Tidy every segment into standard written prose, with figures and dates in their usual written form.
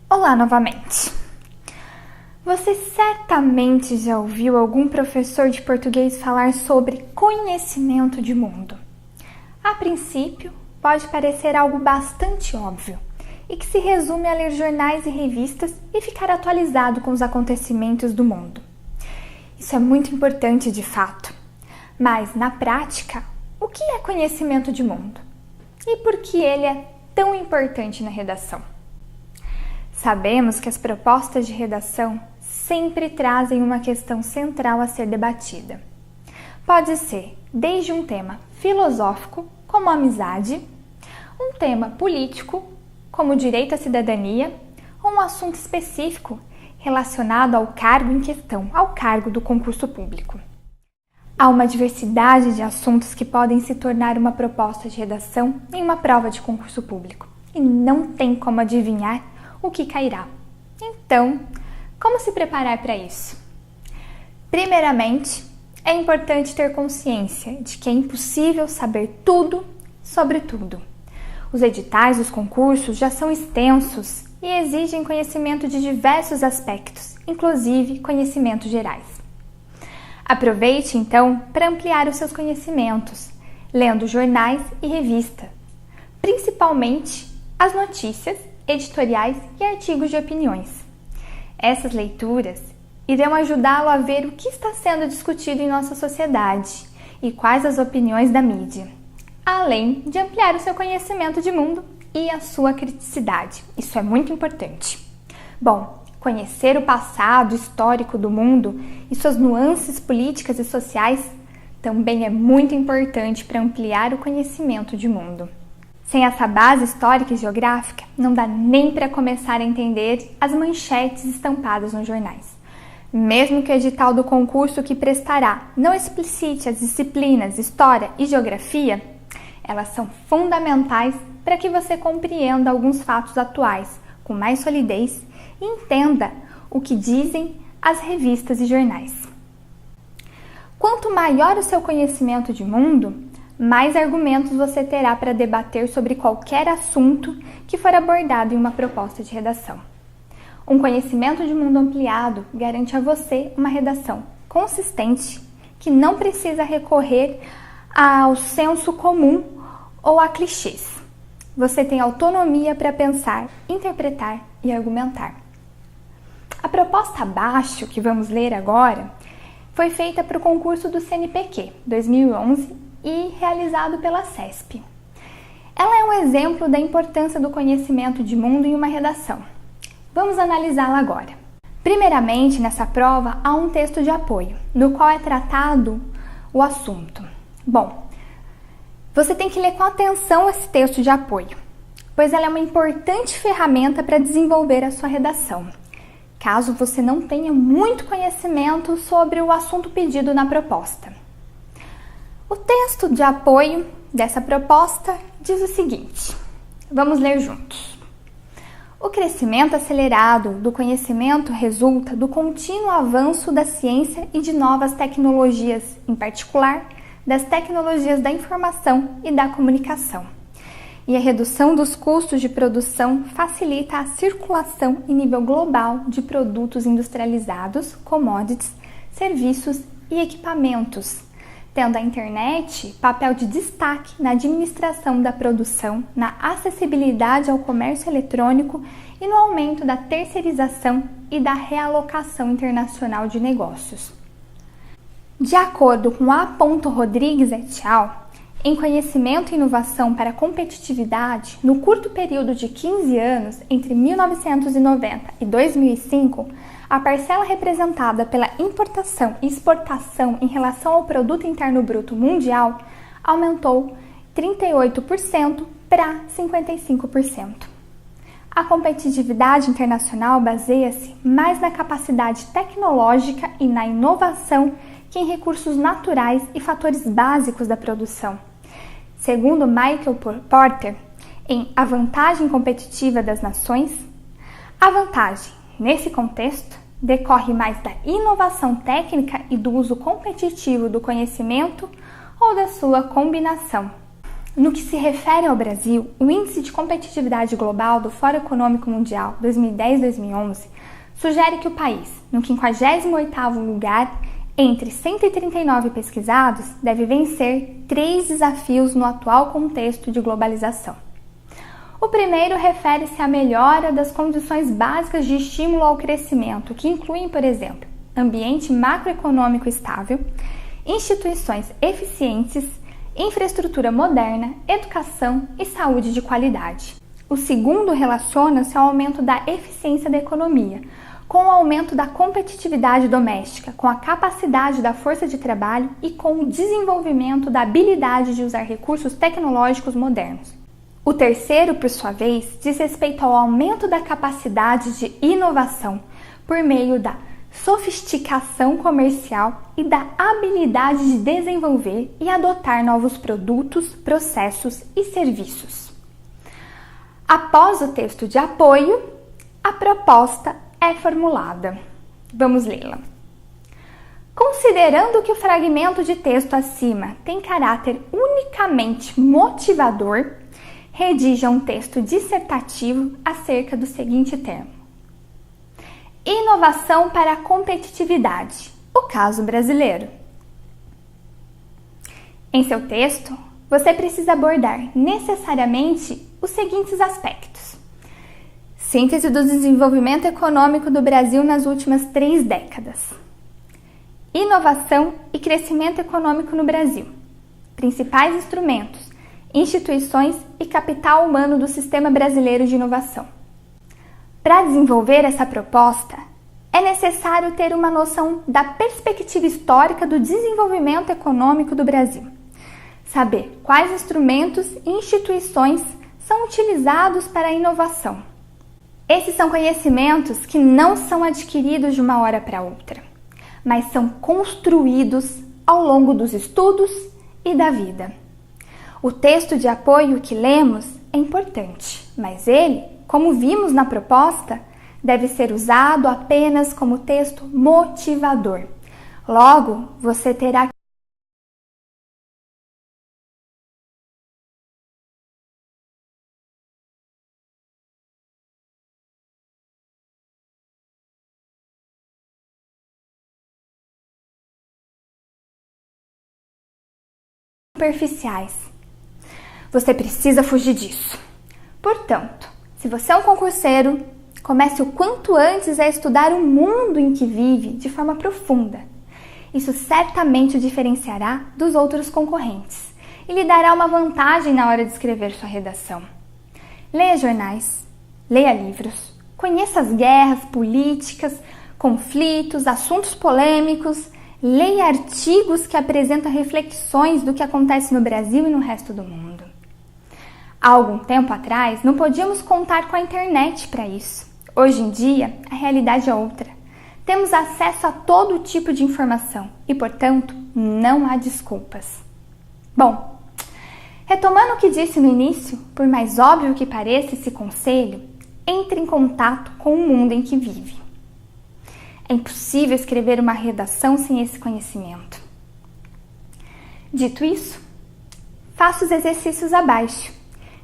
Olá novamente! Você certamente já ouviu algum professor de português falar sobre conhecimento de mundo. A princípio, pode parecer algo bastante óbvio e que se resume a ler jornais e revistas e ficar atualizado com os acontecimentos do mundo. Isso é muito importante de fato, mas na prática, o que é conhecimento de mundo? E por que ele é tão importante na redação? Sabemos que as propostas de redação sempre trazem uma questão central a ser debatida. Pode ser desde um tema filosófico, como a amizade, um tema político, como o direito à cidadania, ou um assunto específico relacionado ao cargo em questão, ao cargo do concurso público. Há uma diversidade de assuntos que podem se tornar uma proposta de redação em uma prova de concurso público, e não tem como adivinhar o que cairá. Então, como se preparar para isso? Primeiramente, é importante ter consciência de que é impossível saber tudo sobre tudo. Os editais dos concursos já são extensos e exigem conhecimento de diversos aspectos, inclusive conhecimentos gerais. Aproveite, então, para ampliar os seus conhecimentos, lendo jornais e revistas, principalmente as notícias, editoriais e artigos de opiniões. Essas leituras irão ajudá-lo a ver o que está sendo discutido em nossa sociedade e quais as opiniões da mídia, além de ampliar o seu conhecimento de mundo e a sua criticidade. Isso é muito importante. Bom, conhecer o passado histórico do mundo e suas nuances políticas e sociais também é muito importante para ampliar o conhecimento de mundo. Sem essa base histórica e geográfica, não dá nem para começar a entender as manchetes estampadas nos jornais. Mesmo que o edital do concurso que prestará não explicite as disciplinas História e Geografia, elas são fundamentais para que você compreenda alguns fatos atuais com mais solidez e entenda o que dizem as revistas e jornais. Quanto maior o seu conhecimento de mundo, mais argumentos você terá para debater sobre qualquer assunto que for abordado em uma proposta de redação. Um conhecimento de mundo ampliado garante a você uma redação consistente que não precisa recorrer ao senso comum ou a clichês. Você tem autonomia para pensar, interpretar e argumentar. A proposta abaixo, que vamos ler agora, foi feita para o concurso do CNPq 2011 e realizado pela CESP. Ela é um exemplo da importância do conhecimento de mundo em uma redação. Vamos analisá-la agora. Primeiramente, nessa prova, há um texto de apoio, no qual é tratado o assunto. Bom, você tem que ler com atenção esse texto de apoio, pois ela é uma importante ferramenta para desenvolver a sua redação, caso você não tenha muito conhecimento sobre o assunto pedido na proposta. O texto de apoio dessa proposta diz o seguinte, vamos ler juntos. O crescimento acelerado do conhecimento resulta do contínuo avanço da ciência e de novas tecnologias, em particular, das tecnologias da informação e da comunicação. E a redução dos custos de produção facilita a circulação em nível global de produtos industrializados, commodities, serviços e equipamentos, tendo a internet papel de destaque na administração da produção, na acessibilidade ao comércio eletrônico e no aumento da terceirização e da realocação internacional de negócios. De acordo com A. Rodrigues et al., em conhecimento e inovação para a competitividade, no curto período de 15 anos, entre 1990 e 2005, a parcela representada pela importação e exportação em relação ao produto interno bruto mundial aumentou 38% para 55%. A competitividade internacional baseia-se mais na capacidade tecnológica e na inovação que em recursos naturais e fatores básicos da produção. Segundo Michael Porter, em A Vantagem Competitiva das Nações, a vantagem, nesse contexto, decorre mais da inovação técnica e do uso competitivo do conhecimento, ou da sua combinação. No que se refere ao Brasil, o Índice de Competitividade Global do Fórum Econômico Mundial 2010-2011 sugere que o país, no 58º lugar, entre 139 pesquisados, deve vencer 3 desafios no atual contexto de globalização. O primeiro refere-se à melhora das condições básicas de estímulo ao crescimento, que incluem, por exemplo, ambiente macroeconômico estável, instituições eficientes, infraestrutura moderna, educação e saúde de qualidade. O segundo relaciona-se ao aumento da eficiência da economia, com o aumento da competitividade doméstica, com a capacidade da força de trabalho e com o desenvolvimento da habilidade de usar recursos tecnológicos modernos. O terceiro, por sua vez, diz respeito ao aumento da capacidade de inovação por meio da sofisticação comercial e da habilidade de desenvolver e adotar novos produtos, processos e serviços. Após o texto de apoio, a proposta é formulada. Vamos lê-la. Considerando que o fragmento de texto acima tem caráter unicamente motivador, redija um texto dissertativo acerca do seguinte termo: inovação para a competitividade, o caso brasileiro. Em seu texto, você precisa abordar necessariamente os seguintes aspectos: síntese do desenvolvimento econômico do Brasil nas últimas 3 décadas, inovação e crescimento econômico no Brasil, principais instrumentos, instituições e capital humano do Sistema Brasileiro de Inovação. Para desenvolver essa proposta, é necessário ter uma noção da perspectiva histórica do desenvolvimento econômico do Brasil, saber quais instrumentos e instituições são utilizados para a inovação. Esses são conhecimentos que não são adquiridos de uma hora para outra, mas são construídos ao longo dos estudos e da vida. O texto de apoio que lemos é importante, mas ele, como vimos na proposta, deve ser usado apenas como texto motivador. Logo, você terá superficiais. Você precisa fugir disso. Portanto, se você é um concurseiro, comece o quanto antes a estudar o mundo em que vive de forma profunda. Isso certamente o diferenciará dos outros concorrentes e lhe dará uma vantagem na hora de escrever sua redação. Leia jornais, leia livros, conheça as guerras políticas, conflitos, assuntos polêmicos, leia artigos que apresentam reflexões do que acontece no Brasil e no resto do mundo. Há algum tempo atrás, não podíamos contar com a internet para isso. Hoje em dia, a realidade é outra. Temos acesso a todo tipo de informação e, portanto, não há desculpas. Bom, retomando o que disse no início, por mais óbvio que pareça esse conselho, entre em contato com o mundo em que vive. É impossível escrever uma redação sem esse conhecimento. Dito isso, faça os exercícios abaixo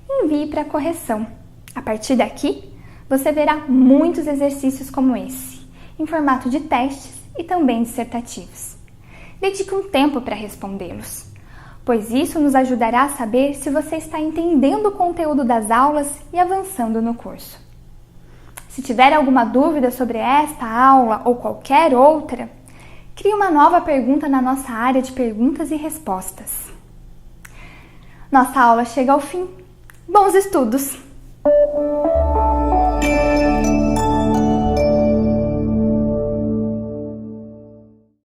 e envie para correção. A partir daqui, você verá muitos exercícios como esse, em formato de testes e também dissertativos. Dedique um tempo para respondê-los, pois isso nos ajudará a saber se você está entendendo o conteúdo das aulas e avançando no curso. Se tiver alguma dúvida sobre esta aula ou qualquer outra, crie uma nova pergunta na nossa área de perguntas e respostas. Nossa aula chega ao fim. Bons estudos!